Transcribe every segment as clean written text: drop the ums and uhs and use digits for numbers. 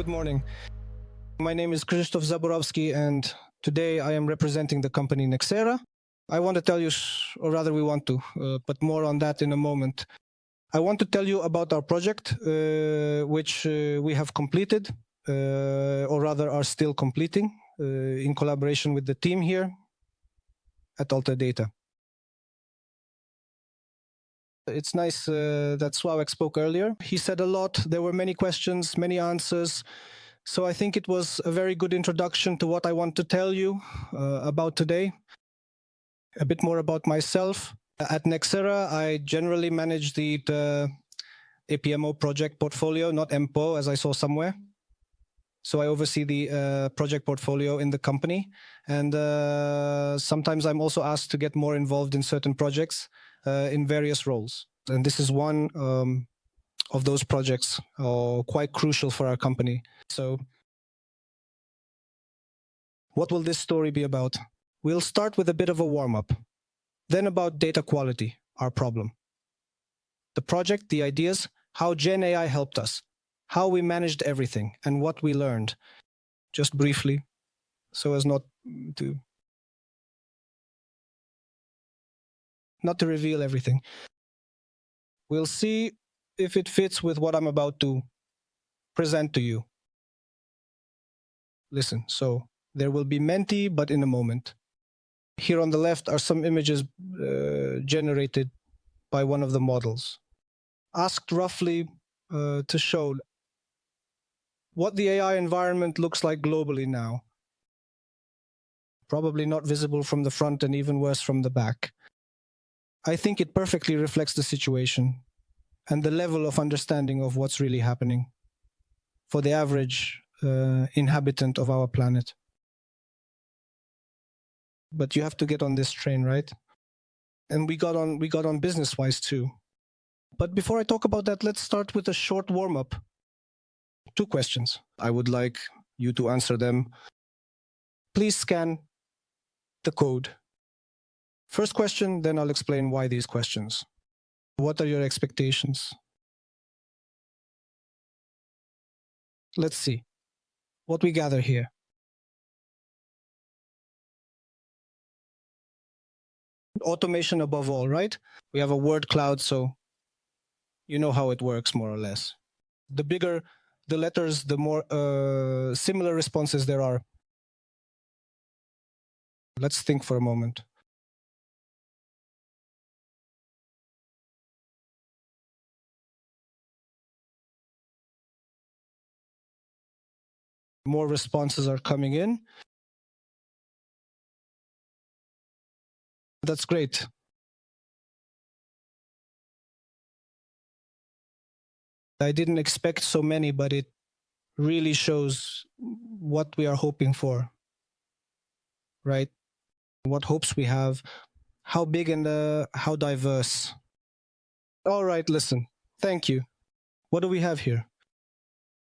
Good morning. My name is Krzysztof Zaborowski, and today I am representing the company Nexera. I want to tell you, or rather we want to, but more on that in a moment. I want to tell you about our project, which we have completed, or rather are still completing, in collaboration with the team here at Alterdata. It's nice that Sławek spoke earlier. He said a lot. There were many questions, many answers. So I think it was a very good introduction to what I want to tell you about today. A bit more about myself. At Nexera, I generally manage the APMO project portfolio, not MPO, as I saw somewhere. So I oversee the project portfolio in the company. And sometimes I'm also asked to get more involved in certain projects in various roles. And this is one of those projects, quite crucial for our company. So what will this story be about? We'll start with a bit of a warm-up, then about data quality, our problem. The project, the ideas, how Gen AI helped us, how we managed everything, and what we learned. Just briefly, so as not to reveal everything. We'll see if it fits with what I'm about to present to you. Listen, so there will be Menti, but in a moment. Here on the left are some images generated by one of the models. Asked roughly to show what the AI environment looks like globally now. Probably not visible from the front and even worse from the back. I think it perfectly reflects the situation and the level of understanding of what's really happening for the average inhabitant of our planet. But you have to get on this train, right? And we got on business-wise too. But before I talk about that, let's start with a short warm-up. 2 questions. I would like you to answer them. Please scan the code. First question, then I'll explain why these questions. What are your expectations? Let's see what we gather here. Automation above all, right? We have a word cloud, so you know how it works more or less. The bigger the letters, the more similar responses there are. Let's think for a moment. More responses are coming in. That's great. I didn't expect so many, but it really shows what we are hoping for, right? What hopes we have, how big and how diverse. All right, listen, thank you. What do we have here?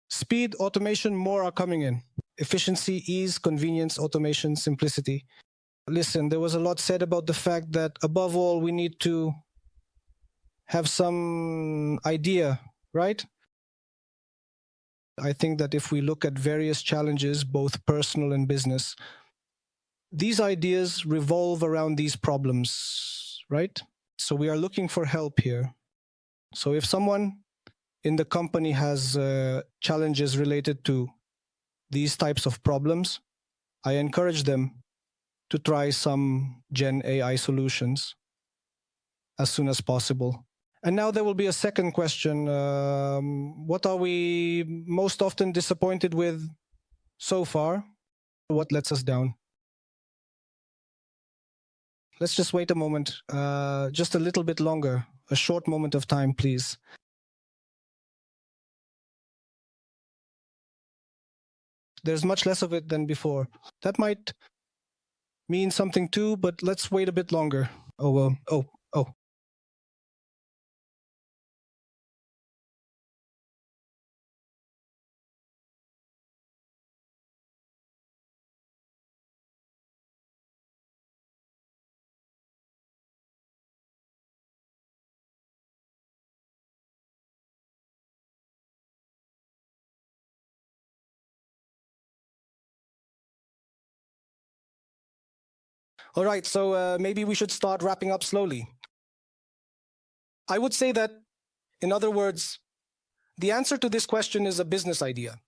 Speed, automation, more are coming in. Efficiency, ease, convenience, automation, simplicity. Listen, there was a lot said about the fact that above all, we need to have some idea, right? I think that if we look at various challenges, both personal and business, these ideas revolve around these problems, right? So we are looking for help here. So if someone in the company has challenges related to these types of problems, I encourage them to try some Gen AI solutions as soon as possible. And now there will be a second question. What are we most often disappointed with so far? What lets us down? Let's just wait a moment, just a little bit longer, a short moment of time, please. There's much less of it than before. That might mean something too, but let's wait a bit longer. Oh. All right, so maybe we should start wrapping up slowly. I would say that, in other words, the answer to this question is a business idea.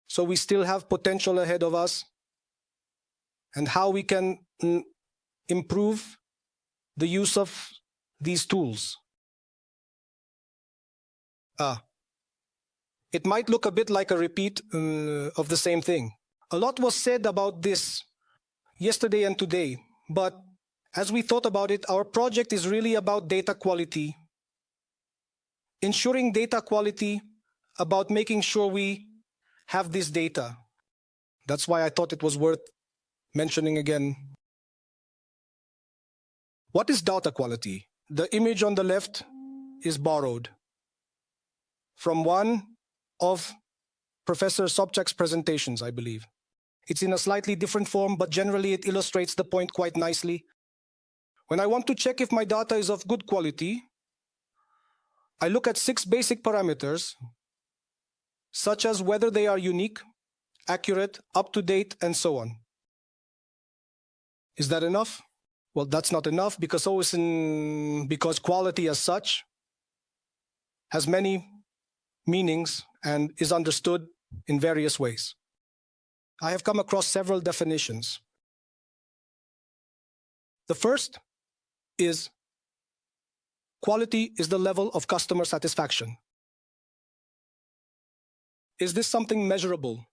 So we still have potential ahead of us, and how we can improve the use of these tools. It might look a bit like a repeat of the same thing. A lot was said about this yesterday and today, but as we thought about it, our project is really about data quality, ensuring data quality, about making sure we have this data. That's why I thought it was worth mentioning again. What is data quality? The image on the left is borrowed from one of Professor Sobczak's presentations, I believe. It's in a slightly different form, but generally it illustrates the point quite nicely. When I want to check if my data is of good quality, I look at 6 basic parameters, such as whether they are unique, accurate, up-to-date, and so on. Is that enough? Well, that's not enough, because quality as such has many meanings and is understood in various ways. I have come across several definitions. The first is quality is the level of customer satisfaction. Is this something measurable?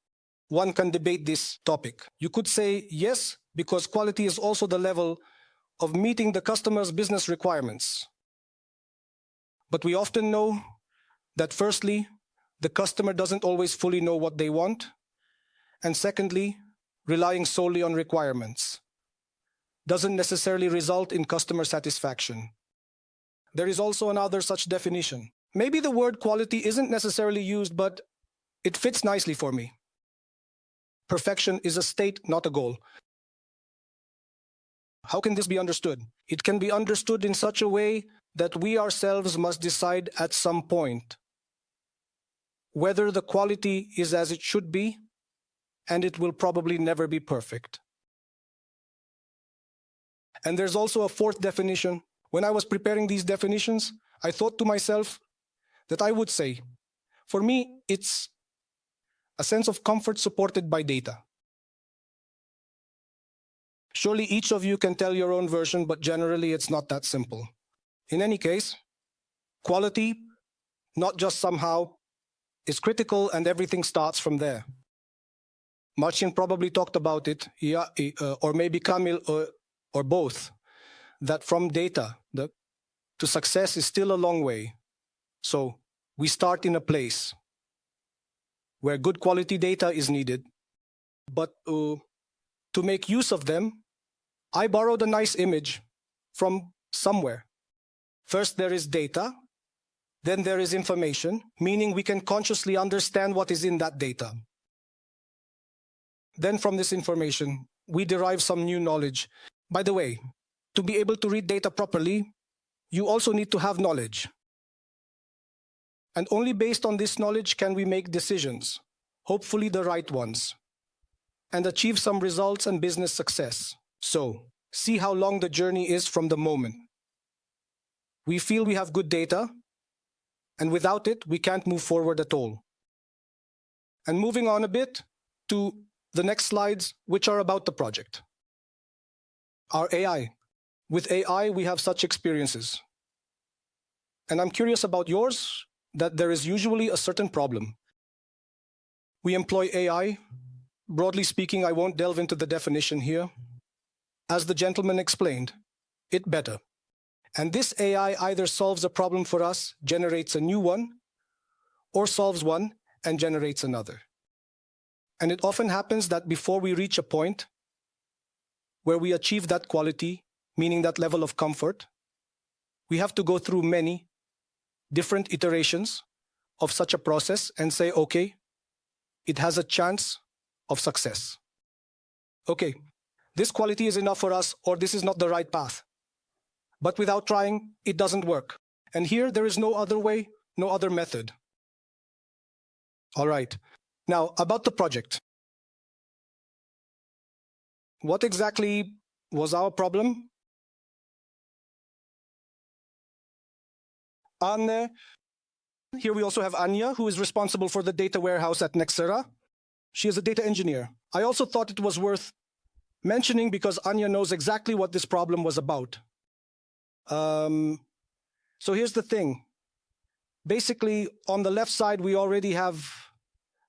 One can debate this topic. You could say yes, because quality is also the level of meeting the customer's business requirements. But we often know that firstly, the customer doesn't always fully know what they want, and secondly, relying solely on requirements doesn't necessarily result in customer satisfaction. There is also another such definition. Maybe the word quality isn't necessarily used, but it fits nicely for me. Perfection is a state, not a goal. How can this be understood? It can be understood in such a way that we ourselves must decide at some point whether the quality is as it should be, and it will probably never be perfect. And there's also a fourth definition. When I was preparing these definitions, I thought to myself that I would say, for me, it's a sense of comfort supported by data. Surely each of you can tell your own version, but generally it's not that simple. In any case, quality, not just somehow, is critical, and everything starts from there. Marcin probably talked about it, or maybe Kamil, or both, that from data to success is still a long way. So we start in a place where good quality data is needed, but to make use of them, I borrowed a nice image from somewhere. First there is data, then there is information, meaning we can consciously understand what is in that data. Then from this information, we derive some new knowledge. By the way, to be able to read data properly, you also need to have knowledge. And only based on this knowledge can we make decisions, hopefully the right ones, and achieve some results and business success. So, see how long the journey is from the moment we feel we have good data, and without it, we can't move forward at all. And moving on a bit to the next slides, which are about the project. Our AI. With AI, we have such experiences. And I'm curious about yours, that there is usually a certain problem. We employ AI. Broadly speaking, I won't delve into the definition here. As the gentleman explained, it better. And this AI either solves a problem for us, generates a new one, or solves one and generates another. And it often happens that before we reach a point where we achieve that quality, meaning that level of comfort, we have to go through many different iterations of such a process and say, okay, it has a chance of success. Okay, this quality is enough for us, or this is not the right path. But without trying, it doesn't work. And here, there is no other way, no other method. All right. Now, about the project. What exactly was our problem? Anne. Here we also have Anya, who is responsible for the data warehouse at Nexera. She is a data engineer. I also thought it was worth mentioning because Anya knows exactly what this problem was about. So here's the thing. Basically, on the left side, we already have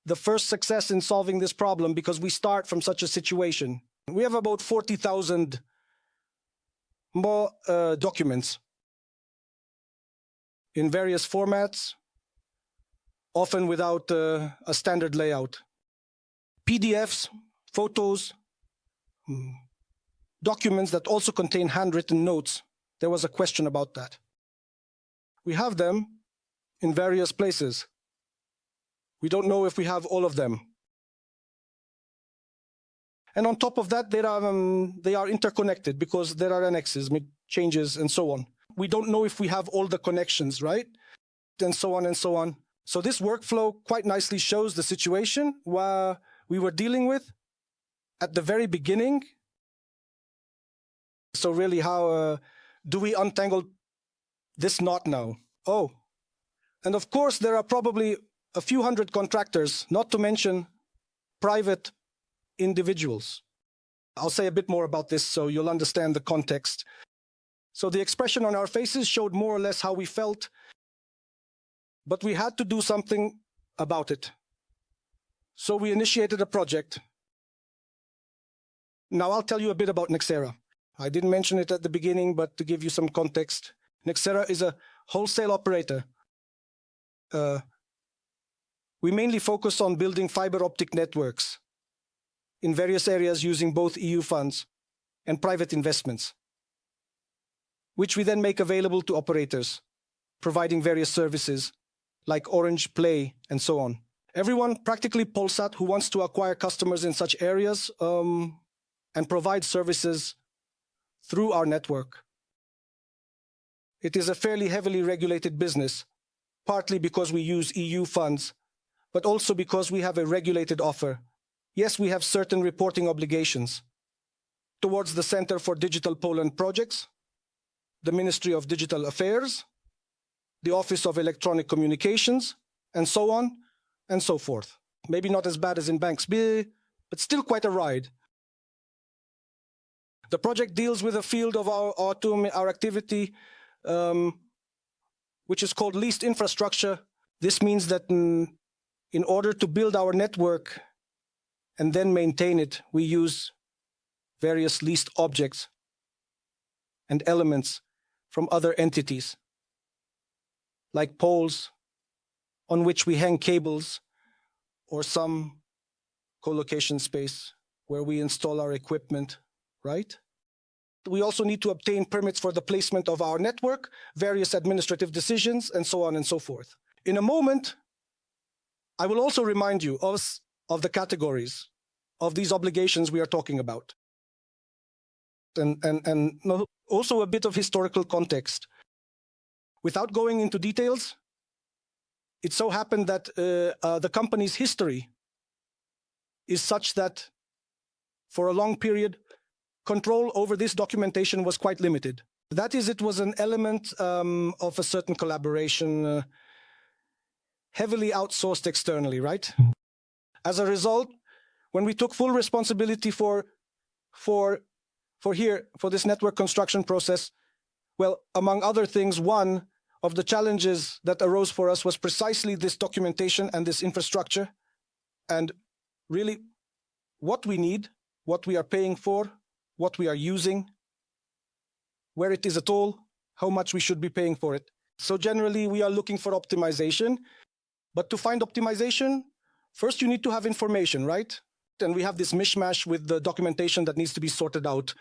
the first success in solving this problem because we start from such a situation. We have about 40,000 more documents in various formats, often without a standard layout. PDFs, photos, documents that also contain handwritten notes. There was a question about that. We have them in various places. We don't know if we have all of them. And on top of that, they are interconnected because there are annexes, changes, and so on. We don't know if we have all the connections, right? And so on and so on. So this workflow quite nicely shows the situation where we were dealing with at the very beginning. So really, how do we untangle this knot now? Oh, and of course, there are probably a few hundred contractors, not to mention private individuals. I'll say a bit more about this so you'll understand the context. So the expression on our faces showed more or less how we felt, but we had to do something about it. So we initiated a project. Now I'll tell you a bit about Nexera. I didn't mention it at the beginning, but to give you some context, Nexera is a wholesale operator. We mainly focus on building fiber optic networks in various areas using both EU funds and private investments, which we then make available to operators, providing various services like Orange, Play, and so on. Everyone, practically Polsat, who wants to acquire customers in such areas and provide services through our network. It is a fairly heavily regulated business, partly because we use EU funds, but also because we have a regulated offer. Yes, we have certain reporting obligations towards the Center for Digital Poland Projects, the Ministry of Digital Affairs, the Office of Electronic Communications, and so on and so forth. Maybe not as bad as in Banks B, but still quite a ride. The project deals with a field of our activity, which is called leased infrastructure. This means that in order to build our network and then maintain it, we use various leased objects and elements from other entities, like poles on which we hang cables, or some co-location space where we install our equipment, right? We also need to obtain permits for the placement of our network, various administrative decisions, and so on and so forth. In a moment, I will also remind you of the categories of these obligations we are talking about. And also a bit of historical context. Without going into details, it so happened that the company's history is such that for a long period, control over this documentation was quite limited. That is, it was an element of a certain collaboration, heavily outsourced externally, right? As a result, when we took full responsibility for this network construction process, well, among other things, one of the challenges that arose for us was precisely this documentation and this infrastructure, and really what we need, what we are paying for, what we are using, where it is at all, how much we should be paying for it. So generally, we are looking for optimization. But to find optimization, first you need to have information, right? And we have this mishmash with the documentation that needs to be sorted out.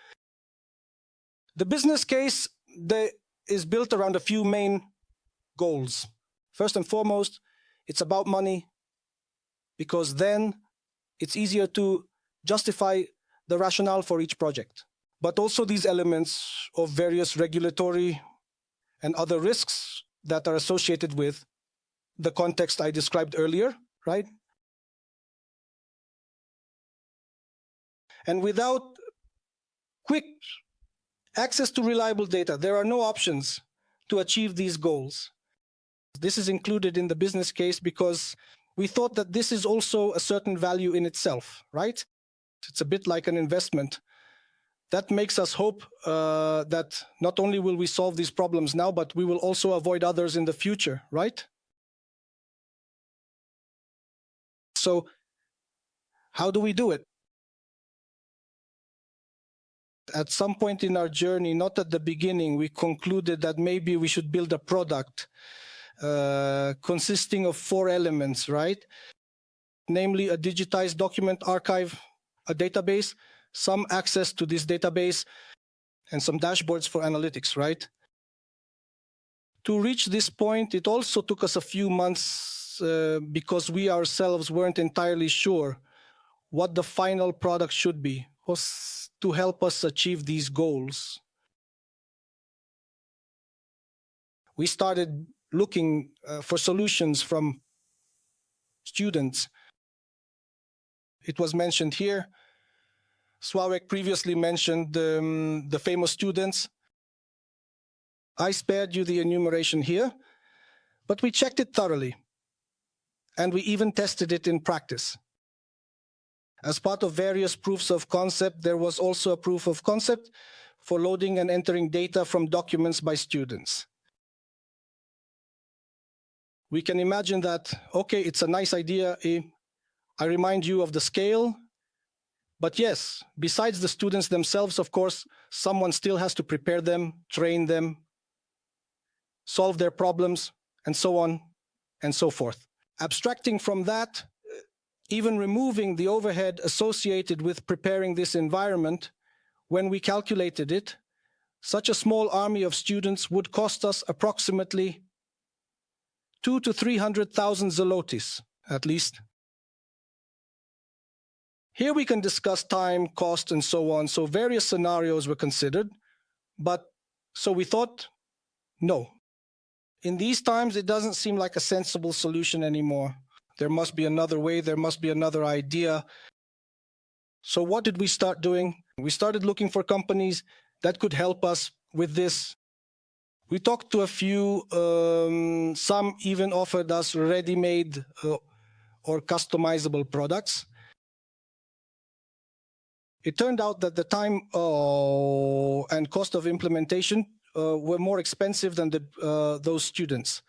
The business case is built around a few main goals. First and foremost, it's about money, because then it's easier to justify the rationale for each project. But also these elements of various regulatory and other risks that are associated with the context I described earlier, right? And without Quick access to reliable data. There are no options to achieve these goals. This is included in the business case because we thought that this is also a certain value in itself, right? It's a bit like an investment. That makes us hope that not only will we solve these problems now, but we will also avoid others in the future, right? So how do we do it? At some point in our journey, not at the beginning, we concluded that maybe we should build a product consisting of 4 elements, right? Namely, a digitized document archive, a database, some access to this database, and some dashboards for analytics, right? To reach this point, it also took us a few months because we ourselves weren't entirely sure what the final product should be, was to help us achieve these goals. We started looking for solutions from students. It was mentioned here. Sławek previously mentioned the famous students. I spared you the enumeration here, but we checked it thoroughly, and we even tested it in practice. As part of various proofs of concept, there was also a proof of concept for loading and entering data from documents by students. We can imagine that, okay, it's a nice idea. I remind you of the scale. But yes, besides the students themselves, of course, someone still has to prepare them, train them, solve their problems, and so on and so forth. Abstracting from that, even removing the overhead associated with preparing this environment, when we calculated it, such a small army of students would cost us approximately 200,000 to 300,000 zlotys, at least. Here we can discuss time, cost, and so on. So various scenarios were considered, but so we thought, no. In these times, it doesn't seem like a sensible solution anymore. There must be another way, there must be another idea. So what did we start doing? We started looking for companies that could help us with this. We talked to a few, some even offered us ready-made or customizable products. It turned out that the time and cost of implementation were more expensive than those students,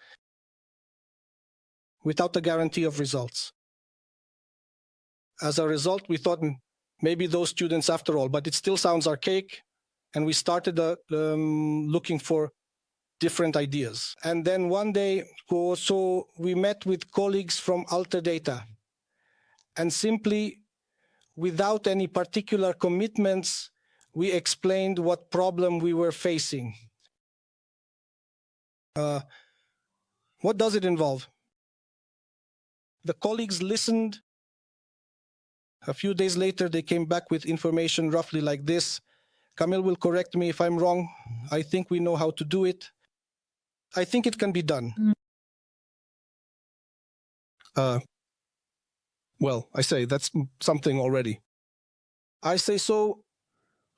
without the guarantee of results. As a result, we thought maybe those students after all, but it still sounds archaic, and we started looking for different ideas. And then one day, so we met with colleagues from Alterdata, and simply, without any particular commitments, we explained what problem we were facing. What does it involve? The colleagues listened. A few days later, they came back with information roughly like this. Kamil will correct me if I'm wrong. I think we know how to do it. I think it can be done. Well, I say that's something already. I say, so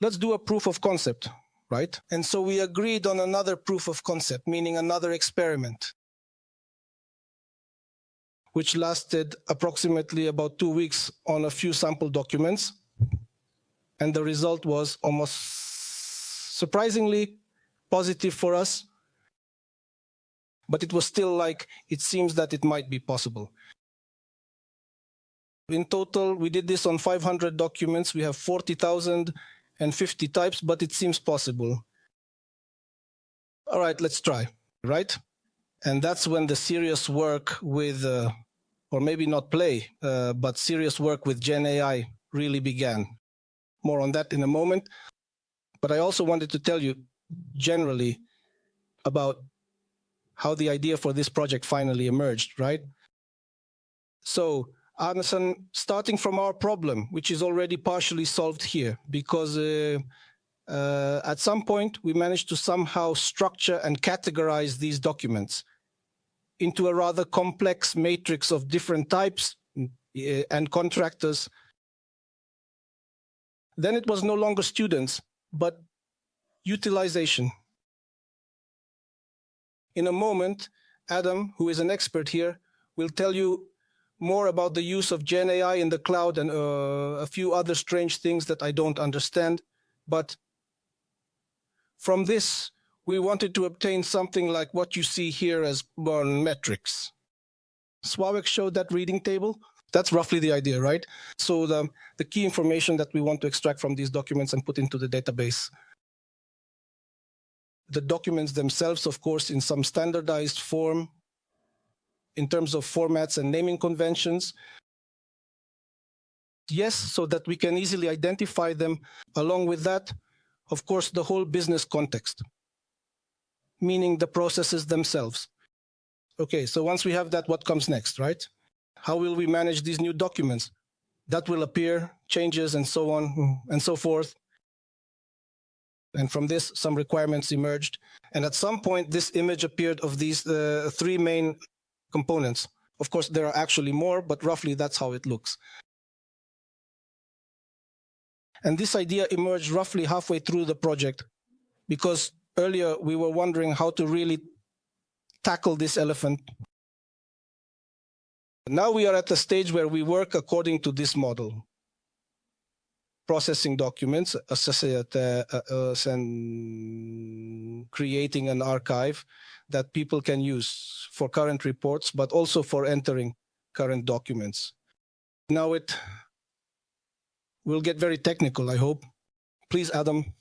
let's do a proof of concept, right? And so we agreed on another proof of concept, meaning another experiment, which lasted approximately about 2 weeks on a few sample documents. And the result was almost surprisingly positive for us. But it was still like, it seems that it might be possible. In total, we did this on 500 documents. We have 40,050 types, but it seems possible. All right, let's try, right? And that's when the serious work with, or maybe not play, but serious work with Gen AI really began. More on that in a moment. But I also wanted to tell you generally about how the idea for this project finally emerged, right? So, Arneson, starting from our problem, which is already partially solved here, because at some point we managed to somehow structure and categorize these documents into a rather complex matrix of different types and contractors. Then it was no longer students, but utilization. In a moment, Adam, who is an expert here, will tell you more about the use of Gen AI in the cloud and a few other strange things that I don't understand. But from this, we wanted to obtain something like what you see here as metrics. Sławek showed that reading table. That's roughly the idea, right? So the key information that we want to extract from these documents and put into the database. The documents themselves, of course, in some standardized form in terms of formats and naming conventions. Yes, so that we can easily identify them. Along with that, of course, the whole business context, meaning the processes themselves. Okay, so once we have that, what comes next, right? How will we manage these new documents? That will appear, changes, and so on and so forth. And from this, some requirements emerged. And at some point, this image appeared of these three main components. Of course, there are actually more, but roughly that's how it looks. And this idea emerged roughly halfway through the project, because earlier we were wondering how to really tackle this elephant. Now we are at the stage where we work according to this model. Processing documents, and creating an archive that people can use for current reports, but also for entering current documents. Now it will get very technical, I hope. Please, Adam.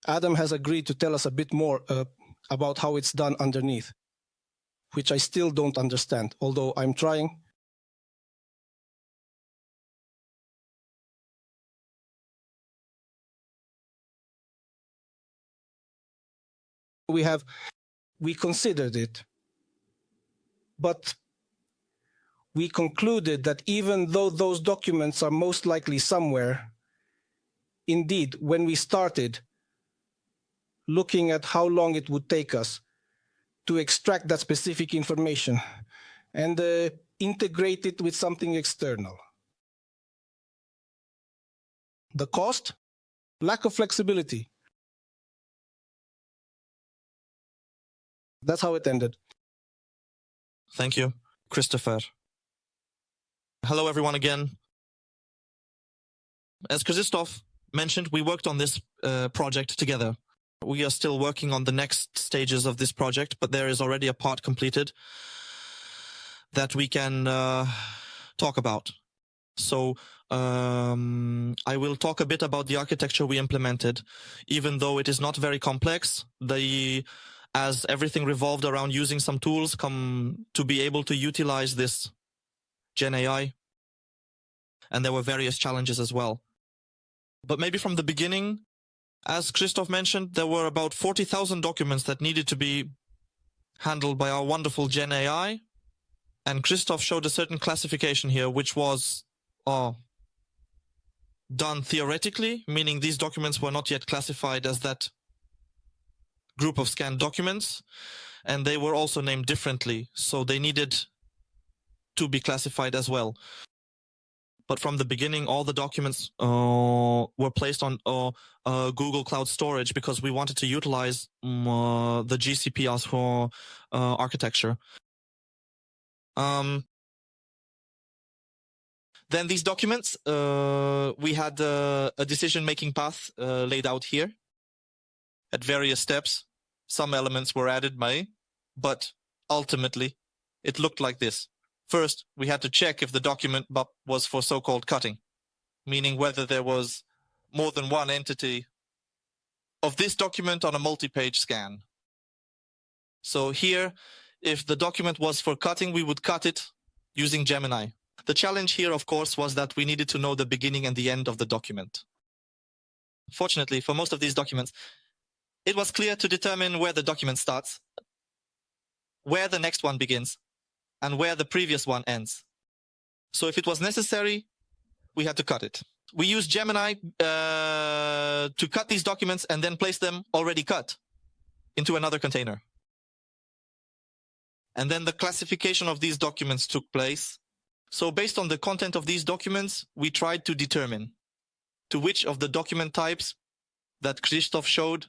Adam has agreed to tell us a bit more about how it's done underneath, which I still don't understand, although I'm trying. We considered it, but we concluded that even though those documents are most likely somewhere, indeed, when we started looking at how long it would take us to extract that specific information and integrate it with something external. The cost? Lack of flexibility. That's how it ended. Thank you, Christopher. Hello, everyone again. As Krzysztof mentioned, we worked on this project together. We are still working on the next stages of this project, but there is already a part completed that we can talk about. So I will talk a bit about the architecture we implemented. Even though it is not very complex, as everything revolved around using some tools to be able to utilize this Gen AI. And there were various challenges as well. But maybe from the beginning, as Krzysztof mentioned, there were about 40,000 documents that needed to be handled by our wonderful Gen AI. And Krzysztof showed a certain classification here, which was done theoretically, meaning these documents were not yet classified as that group of scanned documents, and they were also named differently, so they needed to be classified as well. But from the beginning, all the documents were placed on Google Cloud Storage because we wanted to utilize the GCP as for architecture. Then these documents, we had a decision-making path laid out here. At various steps, some elements were added but ultimately it looked like this. First, we had to check if the document was for so-called cutting, meaning whether there was more than one entity of this document on a multi-page scan. So here, if the document was for cutting, we would cut it using Gemini. The challenge here, of course, was that we needed to know the beginning and the end of the document. Fortunately, for most of these documents, it was clear to determine where the document starts, where the next one begins, and where the previous one ends. So if it was necessary, we had to cut it. We used Gemini to cut these documents and then place them already cut into another container. And then the classification of these documents took place. So based on the content of these documents, we tried to determine to which of the document types that Krzysztof showed,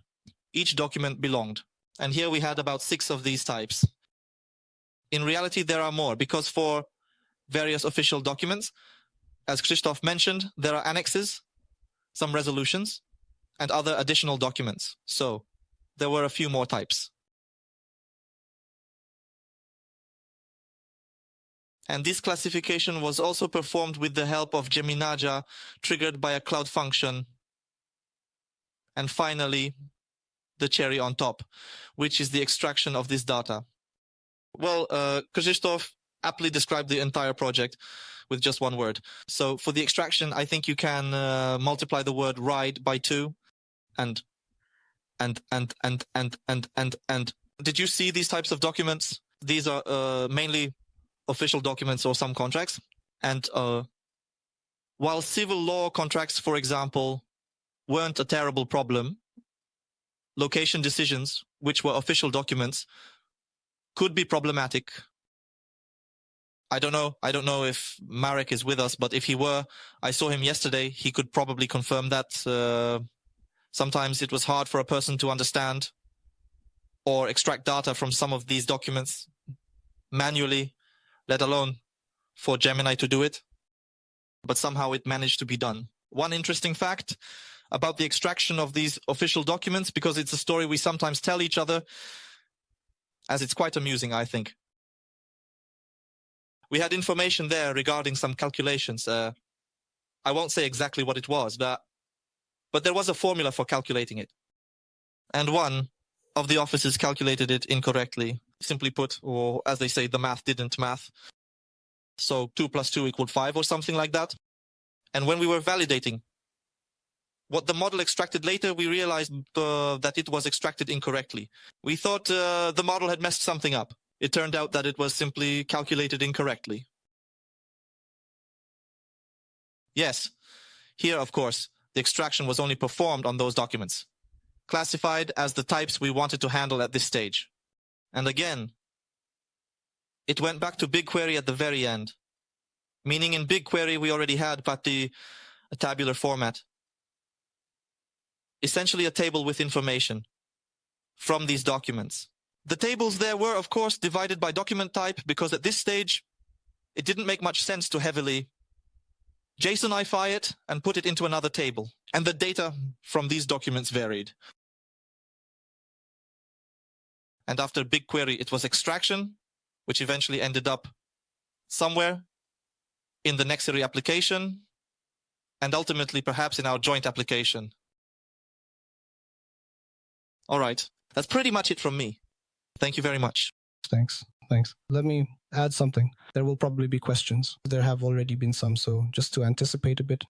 each document belonged. And here we had about 6 of these types. In reality, there are more, because for various official documents, as Krzysztof mentioned, there are annexes, some resolutions, and other additional documents. So there were a few more types. And this classification was also performed with the help of Geminaja, triggered by a cloud function. And finally, the cherry on top, which is the extraction of this data. Well, Krzysztof aptly described the entire project with just one word. So for the extraction, I think you can multiply the word ride by 2 and. Did you see these types of documents? These are mainly official documents or some contracts. And while civil law contracts, for example, weren't a terrible problem, location decisions, which were official documents, could be problematic. I don't know if Marek is with us, but if he were, I saw him yesterday. He could probably confirm that. Sometimes it was hard for a person to understand or extract data from some of these documents manually, let alone for Gemini to do it. But somehow it managed to be done. One interesting fact about the extraction of these official documents, because it's a story we sometimes tell each other, as it's quite amusing, I think. We had information there regarding some calculations. I won't say exactly what it was, but there was a formula for calculating it. And one of the officers calculated it incorrectly. Simply put, or as they say, the math didn't math. So 2 + 2 = 5 or something like that. And when we were validating what the model extracted later, we realized that it was extracted incorrectly. We thought the model had messed something up. It turned out that it was simply calculated incorrectly. Yes, here, of course, the extraction was only performed on those documents, classified as the types we wanted to handle at this stage. And again, it went back to BigQuery at the very end, meaning in BigQuery we already had a tabular format. Essentially a table with information from these documents. The tables there were, of course, divided by document type, because at this stage, it didn't make much sense to heavily JSONify it and put it into another table. And the data from these documents varied. And after BigQuery, it was extraction, which eventually ended up somewhere in the Nexera application, and ultimately perhaps in our joint application. All right, that's pretty much it from me. Thank you very much. Thanks. Let me add something. There will probably be questions. There have already been some, so just to anticipate a bit.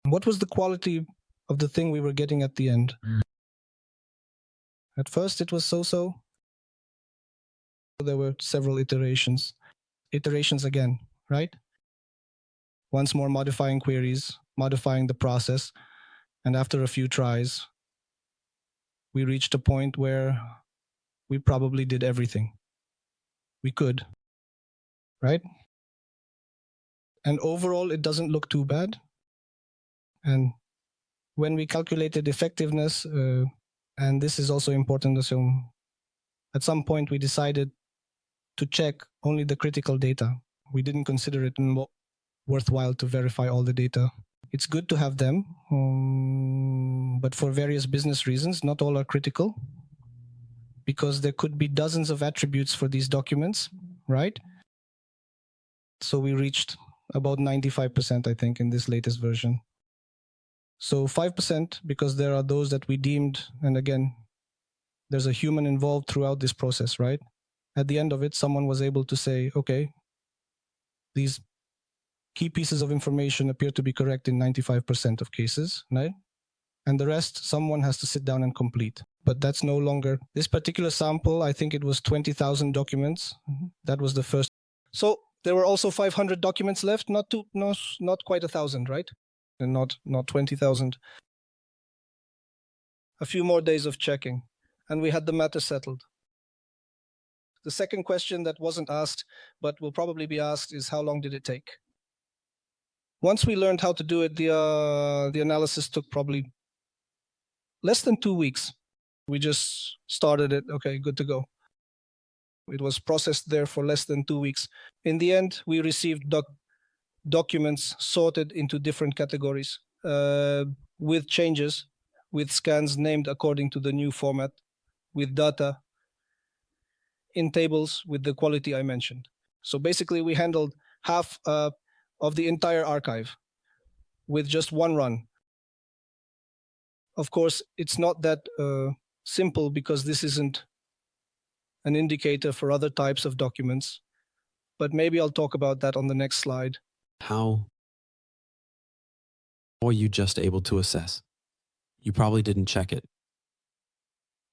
What was the quality of the thing we were getting at the end? At first, it was so-so. There were several iterations. Iterations again, right? Once more modifying queries, modifying the process, and after a few tries, we reached a point where we probably did everything we could, right? And overall, it doesn't look too bad. And when we calculated effectiveness, and this is also important to assume, at some point we decided to check only the critical data. We didn't consider it worthwhile to verify all the data. It's good to have them, but for various business reasons, not all are critical, because there could be dozens of attributes for these documents, right? So we reached about 95%, I think, in this latest version. So 5%, because there are those that we deemed, and again, there's a human involved throughout this process, right? At the end of it, someone was able to say, okay, these key pieces of information appear to be correct in 95% of cases, right? And the rest, someone has to sit down and complete. But that's no longer this particular sample. I think it was 20,000 documents. That was the first. So there were also 500 documents left, not quite 1,000, right? And not 20,000. A few more days of checking, and we had the matter settled. The second question that wasn't asked, but will probably be asked, is how long did it take? Once we learned how to do it, the analysis took probably less than 2 weeks. We just started it. Okay, good to go. It was processed there for less than 2 weeks. In the end, we received documents sorted into different categories with changes, with scans named according to the new format, with data in tables with the quality I mentioned. So basically, we handled half of the entire archive with just one run. Of course, it's not that simple because this isn't an indicator for other types of documents, but maybe I'll talk about that on the next slide. How are you just able to assess? You probably didn't check it.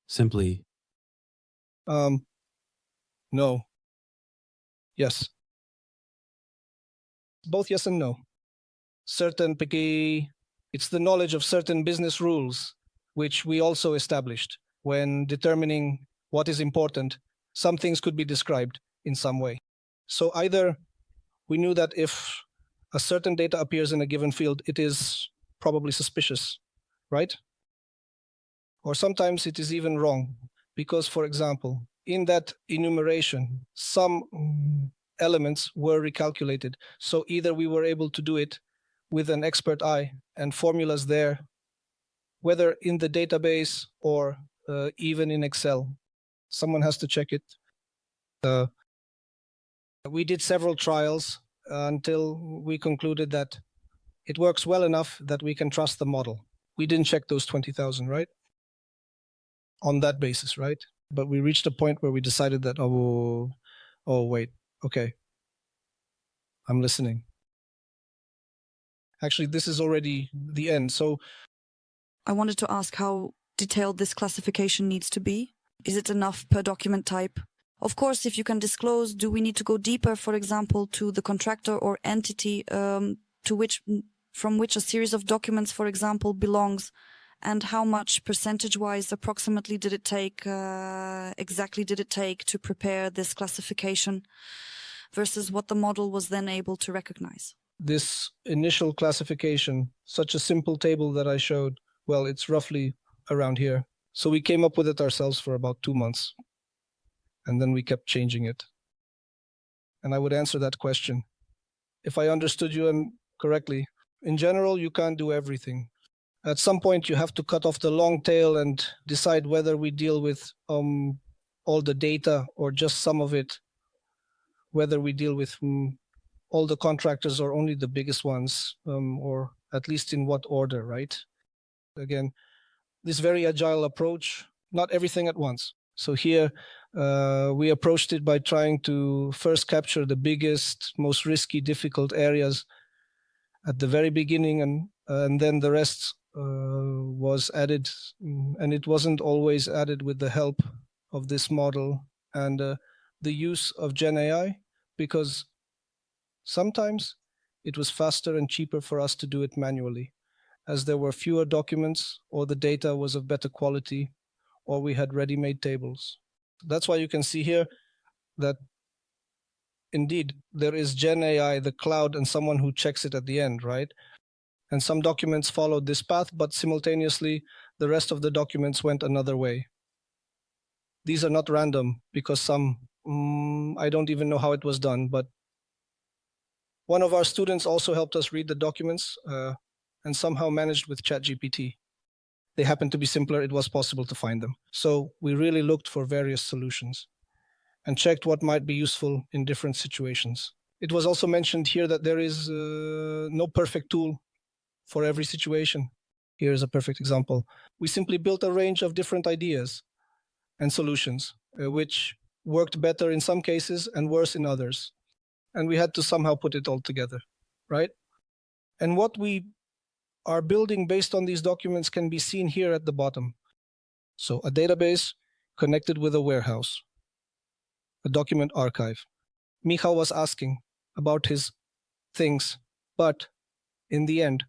Simply. No. Yes. Both yes and no. It's the knowledge of certain business rules, which we also established when determining what is important. Some things could be described in some way. So either we knew that if a certain data appears in a given field, it is probably suspicious, right? Or sometimes it is even wrong because, for example, in that enumeration, some elements were recalculated. So either we were able to do it with an expert eye and formulas there, whether in the database or even in Excel. Someone has to check it. We did several trials until we concluded that it works well enough that we can trust the model. We didn't check those 20,000, right? On that basis, right? But we reached a point where we decided that, oh wait, okay, I'm listening. Actually, this is already the end. So I wanted to ask how detailed this classification needs to be. Is it enough per document type? Of course, if you can disclose, do we need to go deeper, for example, to the contractor or entity from which a series of documents, for example, belongs? And how much percentage-wise approximately exactly did it take to prepare this classification versus what the model was then able to recognize? This initial classification, such a simple table that I showed, well, it's roughly around here. So we came up with it ourselves for about 2 months. And then we kept changing it. And I would answer that question. If I understood you correctly, in general, you can't do everything. At some point, you have to cut off the long tail and decide whether we deal with all the data or just some of it, whether we deal with all the contractors or only the biggest ones, or at least in what order, right? Again, this very agile approach, not everything at once. So here, we approached it by trying to first capture the biggest, most risky, difficult areas at the very beginning, and then the rest was added, and it wasn't always added with the help of this model and the use of Gen AI, because sometimes it was faster and cheaper for us to do it manually, as there were fewer documents, or the data was of better quality, or we had ready-made tables. That's why you can see here that indeed there is Gen AI, the cloud, and someone who checks it at the end, right? And some documents followed this path, but simultaneously, the rest of the documents went another way. These are not random, because some, I don't even know how it was done, but one of our students also helped us read the documents and somehow managed with ChatGPT. They happened to be simpler, it was possible to find them. So we really looked for various solutions and checked what might be useful in different situations. It was also mentioned here that there is no perfect tool for every situation. Here's a perfect example. We simply built a range of different ideas and solutions, which worked better in some cases and worse in others. And we had to somehow put it all together, right? And what we are building based on these documents can be seen here at the bottom. So a database connected with a warehouse, a document archive. Michał was asking about his things, but in the end,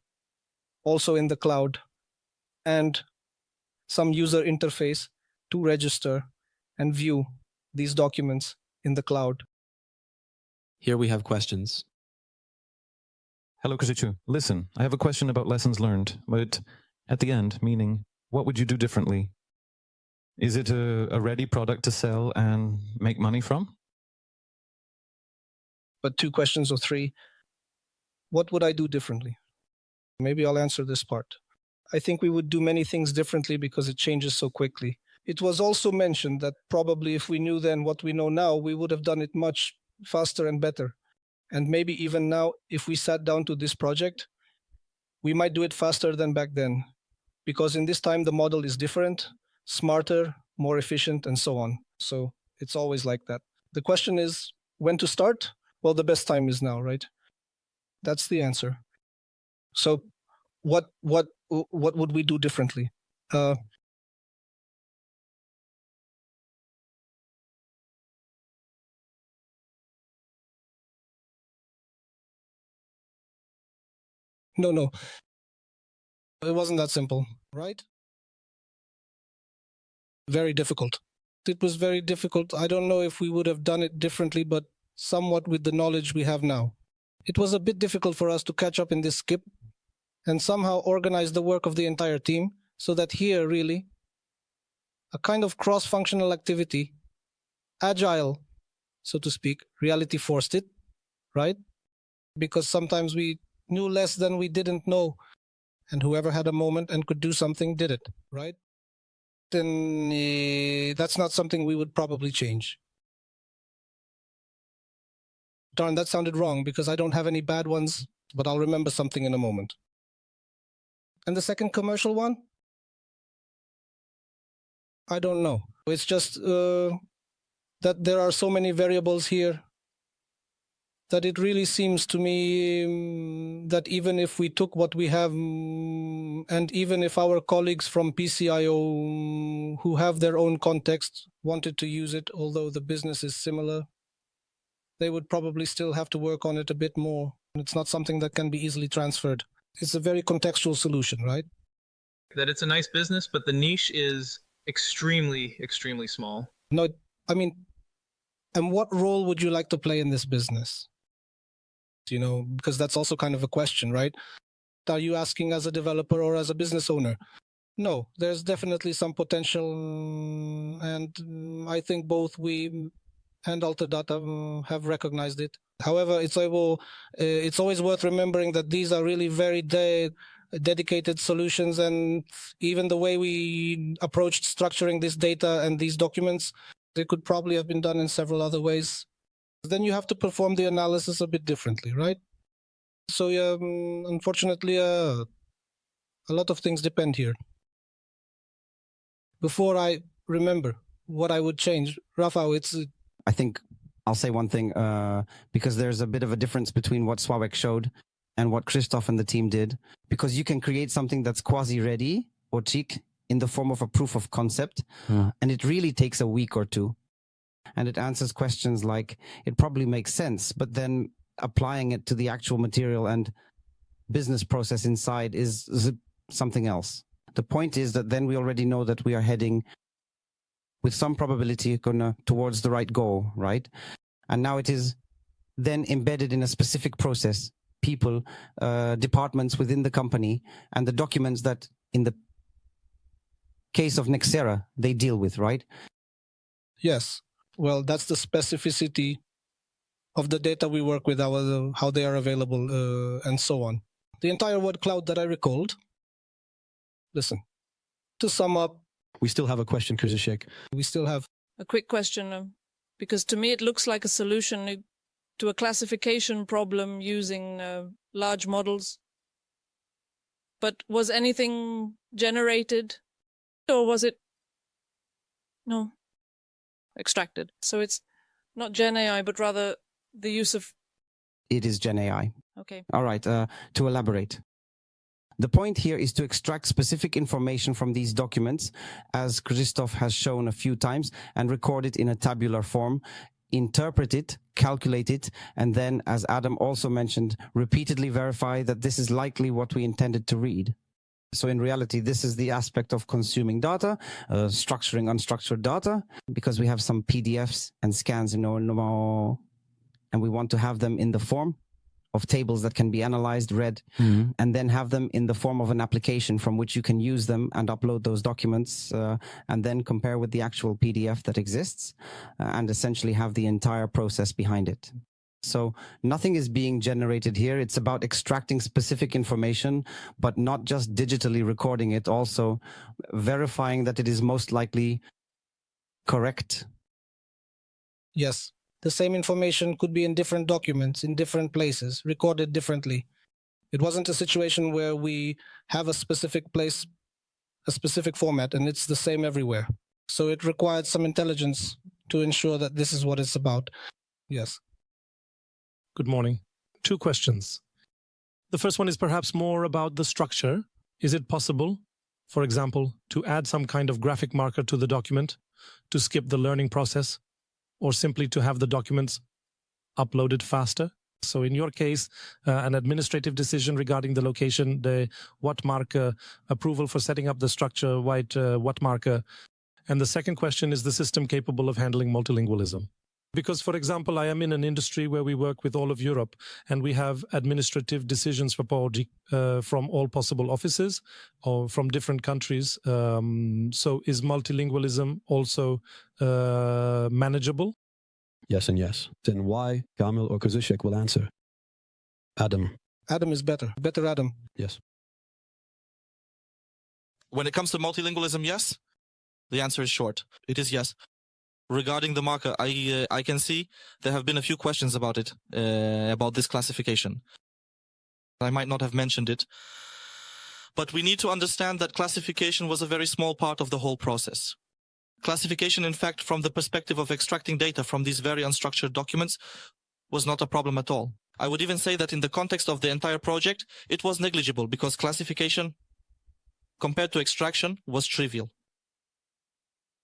also in the cloud, and some user interface to register and view these documents in the cloud. Here we have questions. Hello, Krzysztof. Listen, I have a question about lessons learned, but at the end, meaning, what would you do differently? Is it a ready product to sell and make money from? But 2 questions or 3. What would I do differently? Maybe I'll answer this part. I think we would do many things differently because it changes so quickly. It was also mentioned that probably if we knew then what we know now, we would have done it much faster and better. And maybe even now, if we sat down to this project, we might do it faster than back then. Because in this time, the model is different, smarter, more efficient, and so on. So it's always like that. The question is, when to start? Well, the best time is now, right? That's the answer. So what would we do differently? No. It wasn't that simple, right? Very difficult. It was very difficult. I don't know if we would have done it differently, but somewhat with the knowledge we have now. It was a bit difficult for us to catch up in this skip and somehow organize the work of the entire team so that here, really, a kind of cross-functional activity, agile, so to speak, reality forced it, right? Because sometimes we knew less than we didn't know, and whoever had a moment and could do something did it, right? Then that's not something we would probably change. Darn, that sounded wrong because I don't have any bad ones, but I'll remember something in a moment. And the second commercial one? I don't know. It's just that there are so many variables here that it really seems to me that even if we took what we have, and even if our colleagues from PCIO who have their own context wanted to use it, although the business is similar, they would probably still have to work on it a bit more. It's not something that can be easily transferred. It's a very contextual solution, right? That it's a nice business, but the niche is extremely, extremely small. No, I mean, and what role would you like to play in this business? You know, because that's also kind of a question, right? Are you asking as a developer or as a business owner? No, there's definitely some potential, and I think both we and Alterdata have recognized it. However, it's always worth remembering that these are really very dedicated solutions, and even the way we approached structuring this data and these documents, they could probably have been done in several other ways. Then you have to perform the analysis a bit differently, right? So yeah, unfortunately, a lot of things depend here. Before I remember what I would change, Rafa, I think I'll say one thing, because there's a bit of a difference between what Sławek showed and what Krzysztof and the team did, because you can create something that's quasi-ready or cheap in the form of a proof of concept, and it really takes a week or two. And it answers questions like, it probably makes sense, but then applying it to the actual material and business process inside is something else. The point is that then we already know that we are heading with some probability towards the right goal, right? And now it is then embedded in a specific process, people, departments within the company, and the documents that in the case of Nexera, they deal with, right? Yes. Well, that's the specificity of the data we work with, how they are available, and so on. The entire word cloud that I recalled. Listen, to sum up. We still have a question, Krzysztof. We still have a quick question, because to me it looks like a solution to a classification problem using large models. But was anything generated, or was it extracted? So it's not Gen AI, but rather the use of... It is Gen AI. Okay. All right, to elaborate. The point here is to extract specific information from these documents, as Krzysztof has shown a few times, and record it in a tabular form, interpret it, calculate it, and then, as Adam also mentioned, repeatedly verify that this is likely what we intended to read. So in reality, this is the aspect of consuming data, structuring unstructured data, because we have some PDFs and scans, and we want to have them in the form of tables that can be analyzed, read, and then have them in the form of an application from which you can use them and upload those documents and then compare with the actual PDF that exists and essentially have the entire process behind it. So nothing is being generated here. It's about extracting specific information, but not just digitally recording it, also verifying that it is most likely correct. Yes. The same information could be in different documents, in different places, recorded differently. It wasn't a situation where we have a specific place, a specific format, and it's the same everywhere. So it required some intelligence to ensure that this is what it's about. Yes. Good morning. 2 questions. The first one is perhaps more about the structure. Is it possible, for example, to add some kind of graphic marker to the document to skip the learning process, or simply to have the documents uploaded faster? So in your case, an administrative decision regarding the location, the what marker, approval for setting up the structure, what marker. And the second question, is the system capable of handling multilingualism? Because, for example, I am in an industry where we work with all of Europe and we have administrative decisions from all possible offices or from different countries. So is multilingualism also manageable? Yes and yes. Then why Kamil or Krzysztof will answer. Adam. Adam is better. Better Adam. Yes. When it comes to multilingualism, yes. The answer is short. It is yes. Regarding the marker, I can see there have been a few questions about it, about this classification. I might not have mentioned it, but we need to understand that classification was a very small part of the whole process. Classification, in fact, from the perspective of extracting data from these very unstructured documents, was not a problem at all. I would even say that in the context of the entire project, it was negligible because classification, compared to extraction, was trivial.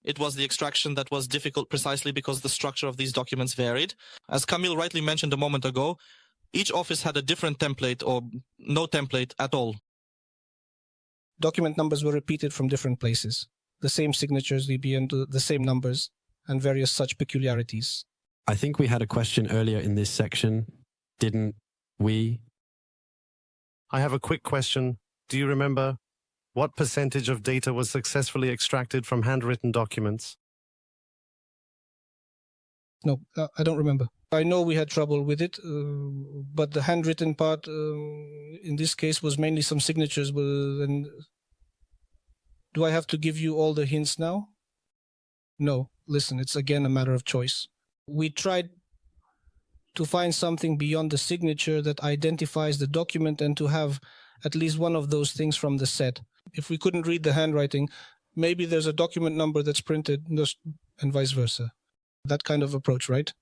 It was the extraction that was difficult precisely because the structure of these documents varied. As Kamil rightly mentioned a moment ago, each office had a different template or no template at all. Document numbers were repeated from different places. The same signatures, the same numbers, and various such peculiarities. I think we had a question earlier in this section, didn't we? I have a quick question. Do you remember what percentage of data was successfully extracted from handwritten documents? No, I don't remember. I know we had trouble with it, but the handwritten part in this case was mainly some signatures. And do I have to give you all the hints now? No, listen, it's again a matter of choice. We tried to find something beyond the signature that identifies the document and to have at least one of those things from the set. If we couldn't read the handwriting, maybe there's a document number that's printed and vice versa. That kind of approach, right?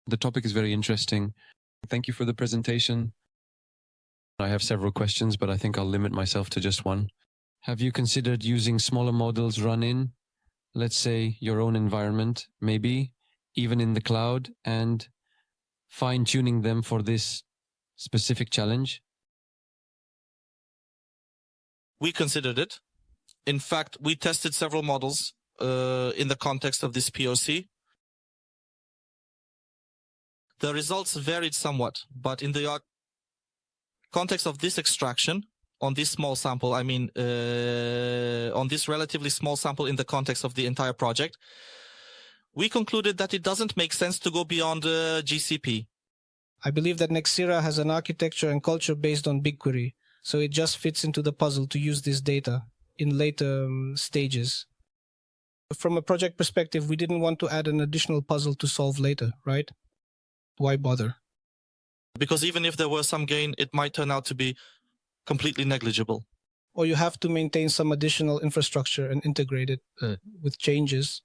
The topic is very interesting. Thank you for the presentation. I have several questions, but I think I'll limit myself to just one. Have you considered using smaller models run in, let's say, your own environment, maybe even in the cloud, and fine-tuning them for this specific challenge? We considered it. In fact, we tested several models in the context of this POC. The results varied somewhat, but in the context of this extraction, on this small sample, I mean, on this relatively small sample in the context of the entire project, we concluded that it doesn't make sense to go beyond GCP. I believe that Nexera has an architecture and culture based on BigQuery, so it just fits into the puzzle to use this data in later stages. From a project perspective, we didn't want to add an additional puzzle to solve later, right? Why bother? Because even if there were some gain, it might turn out to be completely negligible. Or you have to maintain some additional infrastructure and integrate it with changes,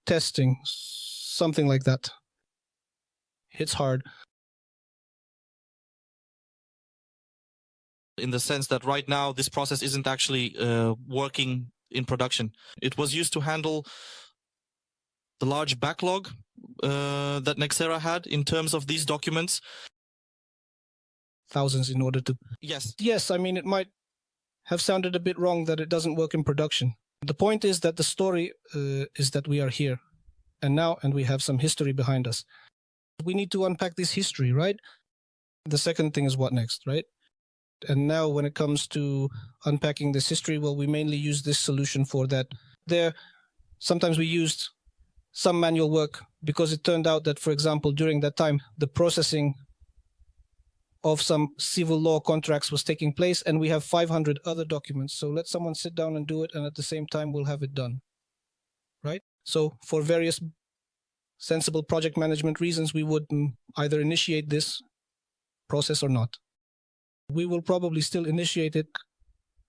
testing, something like that. It's hard. In the sense that right now, this process isn't actually working in production. It was used to handle the large backlog that Nexera had in terms of these documents. Thousands in order to... Yes. Yes, I mean, it might have sounded a bit wrong that it doesn't work in production. The point is that the story is that we are here and now, and we have some history behind us. We need to unpack this history, right? The second thing is what next, right? And now when it comes to unpacking this history, well, we mainly use this solution for that. Sometimes we used some manual work because it turned out that, for example, during that time, the processing of some civil law contracts was taking place, and we have 500 other documents. So let someone sit down and do it, and at the same time, we'll have it done, right? So for various sensible project management reasons, we would either initiate this process or not. We will probably still initiate it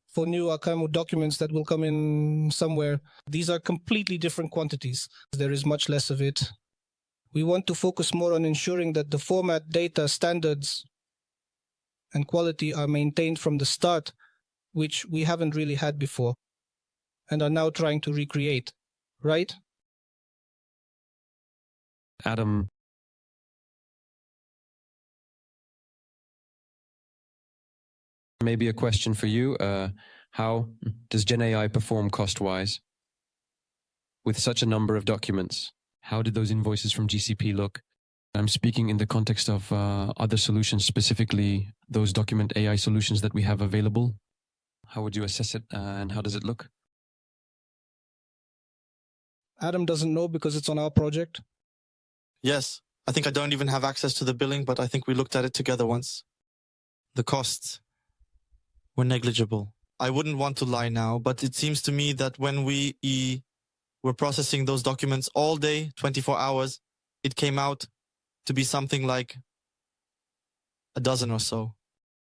for new Akamo documents that will come in somewhere. These are completely different quantities. There is much less of it. We want to focus more on ensuring that the format, data, standards, and quality are maintained from the start, which we haven't really had before and are now trying to recreate, right? Adam, maybe a question for you. How does GenAI perform cost-wise? With such a number of documents, how did those invoices from GCP look? I'm speaking in the context of other solutions, specifically those document AI solutions that we have available. How would you assess it and how does it look? Adam doesn't know because it's on our project. Yes, I think I don't even have access to the billing, but I think we looked at it together once. The costs were negligible. I wouldn't want to lie now, but it seems to me that when we were processing those documents all day, 24 hours, it came out to be something like a dozen or so.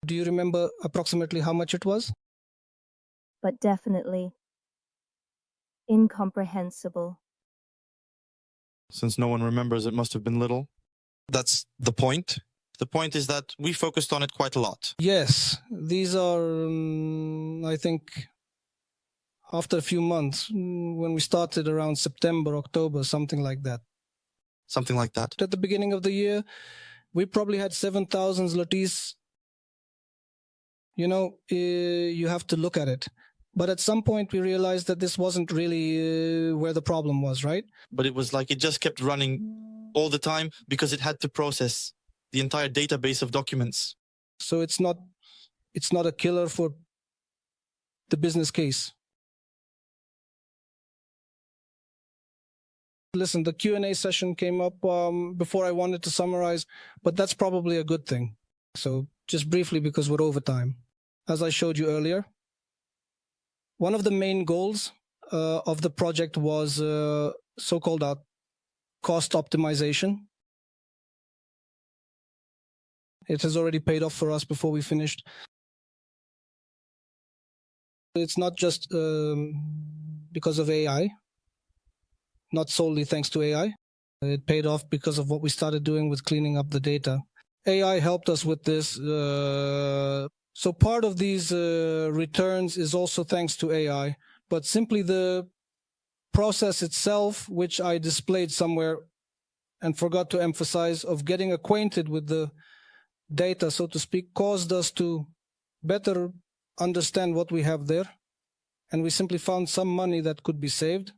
Do you remember approximately how much it was? But definitely incomprehensible. Since no one remembers, it must have been little. That's the point. The point is that we focused on it quite a lot. Yes, these are, I think, after a few months, when we started around September, October, something like that. Something like that. At the beginning of the year, we probably had 7,000 zlotys. You know, you have to look at it. But at some point, we realized that this wasn't really where the problem was, right? But it was like it just kept running all the time because it had to process the entire database of documents. So it's not a killer for the business case. Listen, the Q&A session came up before I wanted to summarize, but that's probably a good thing. So just briefly, because we're over time. As I showed you earlier, one of the main goals of the project was so-called cost optimization. It has already paid off for us before we finished. It's not just because of AI, not solely thanks to AI. It paid off because of what we started doing with cleaning up the data. AI helped us with this. So part of these returns is also thanks to AI, but simply the process itself, which I displayed somewhere and forgot to emphasize, of getting acquainted with the data, so to speak, caused us to better understand what we have there. And we simply found some money that could be saved,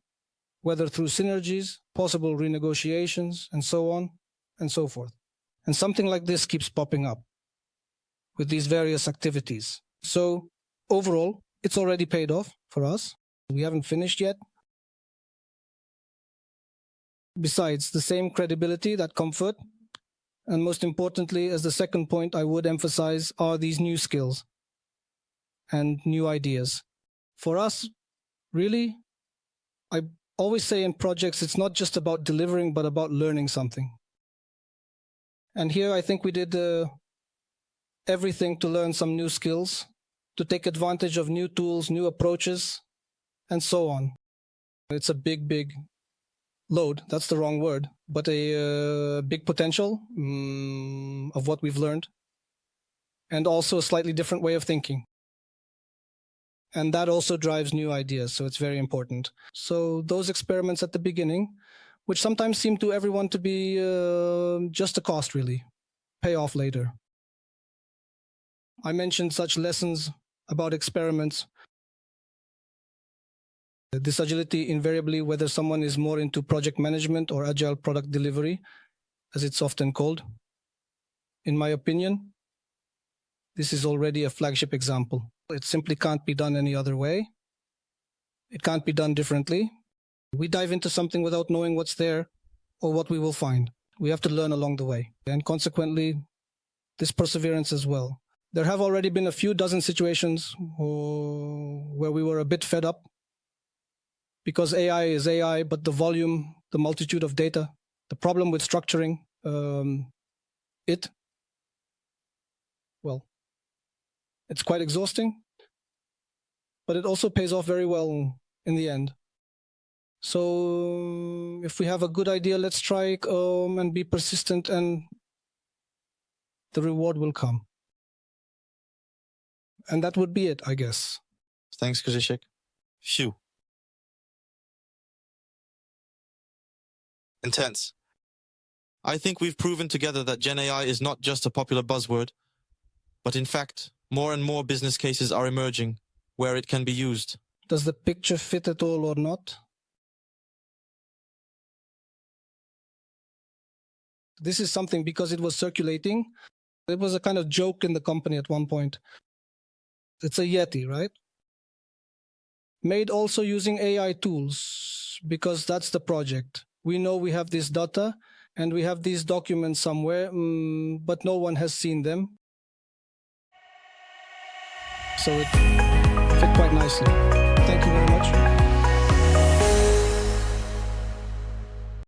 whether through synergies, possible renegotiations, and so on and so forth. And something like this keeps popping up with these various activities. So overall, it's already paid off for us. We haven't finished yet. Besides, the same credibility, that comfort, and most importantly, as the second point I would emphasize, are these new skills and new ideas. For us, really, I always say in projects, it's not just about delivering, but about learning something. And here I think we did everything to learn some new skills, to take advantage of new tools, new approaches, and so on. It's a big load. That's the wrong word, but a big potential of what we've learned, and also a slightly different way of thinking. And that also drives new ideas, so it's very important. So those experiments at the beginning, which sometimes seem to everyone to be just a cost, really, pay off later. I mentioned such lessons about experiments. This agility invariably, whether someone is more into project management or agile product delivery, as it's often called. In my opinion, this is already a flagship example. It simply can't be done any other way. It can't be done differently. We dive into something without knowing what's there or what we will find. We have to learn along the way, and consequently, this perseverance as well. There have already been a few dozen situations where we were a bit fed up because AI is AI, but the volume, the multitude of data, the problem with structuring well, it's quite exhausting, but it also pays off very well in the end. So if we have a good idea, let's try and be persistent, and the reward will come. And that would be it, I guess. Thanks, Krzysztof. Phew. Intense. I think we've proven together that Gen AI is not just a popular buzzword, but in fact, more and more business cases are emerging where it can be used. Does the picture fit at all or not? This is something, because it was circulating, it was a kind of joke in the company at one point. It's a Yeti, right? Made also using AI tools, because that's the project. We know we have this data and we have these documents somewhere, but no one has seen them. So it fit quite nicely. Thank you very much.